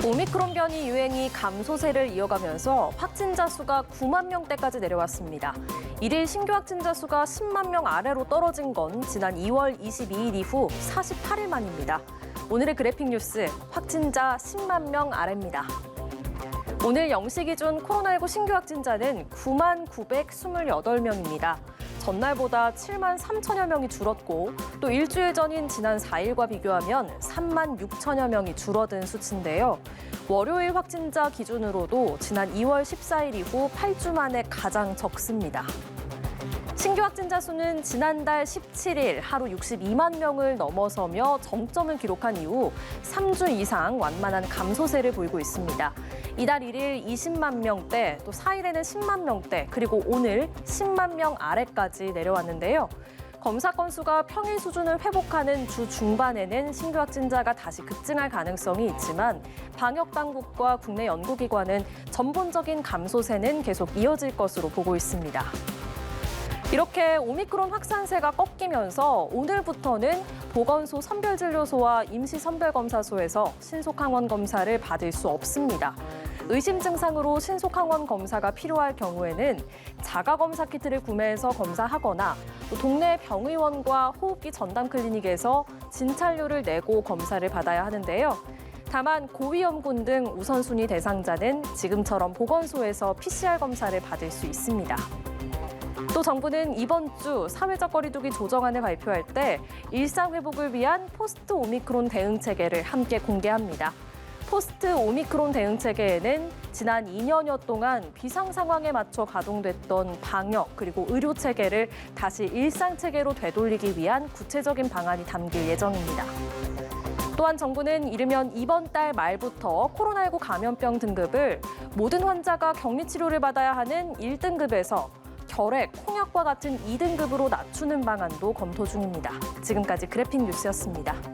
오미크론 변이 유행이 감소세를 이어가면서 확진자 수가 9만 명대까지 내려왔습니다. 일일 신규 확진자 수가 10만 명 아래로 떨어진 건 지난 2월 22일 이후 48일 만입니다. 오늘의 그래픽 뉴스, 확진자 10만 명 아래입니다. 오늘 0시 기준 코로나19 신규 확진자는 9만 928명입니다. 전날보다 7만 3천여 명이 줄었고 또 일주일 전인 지난 4일과 비교하면 3만 6천여 명이 줄어든 수치인데요. 월요일 확진자 기준으로도 지난 2월 14일 이후 8주 만에 가장 적습니다. 신규 확진자 수는 지난달 17일 하루 62만 명을 넘어서며 정점을 기록한 이후 3주 이상 완만한 감소세를 보이고 있습니다. 이달 1일 20만 명대, 또 4일에는 10만 명대, 그리고 오늘 10만 명 아래까지 내려왔는데요. 검사 건수가 평일 수준을 회복하는 주 중반에는 신규 확진자가 다시 급증할 가능성이 있지만 방역 당국과 국내 연구기관은 전본적인 감소세는 계속 이어질 것으로 보고 있습니다. 이렇게 오미크론 확산세가 꺾이면서 오늘부터는 보건소 선별진료소와 임시선별검사소에서 신속항원 검사를 받을 수 없습니다. 의심 증상으로 신속항원 검사가 필요할 경우에는 자가검사 키트를 구매해서 검사하거나 또 동네 병의원과 호흡기 전담 클리닉에서 진찰료를 내고 검사를 받아야 하는데요. 다만 고위험군 등 우선순위 대상자는 지금처럼 보건소에서 PCR 검사를 받을 수 있습니다. 또 정부는 이번 주 사회적 거리두기 조정안을 발표할 때 일상 회복을 위한 포스트 오미크론 대응 체계를 함께 공개합니다. 포스트 오미크론 대응 체계에는 지난 2년여 동안 비상 상황에 맞춰 가동됐던 방역 그리고 의료 체계를 다시 일상 체계로 되돌리기 위한 구체적인 방안이 담길 예정입니다. 또한 정부는 이르면 이번 달 말부터 코로나19 감염병 등급을 모든 환자가 격리 치료를 받아야 하는 1등급에서 결핵, 홍역과 같은 2등급으로 낮추는 방안도 검토 중입니다. 지금까지 그래픽 뉴스였습니다.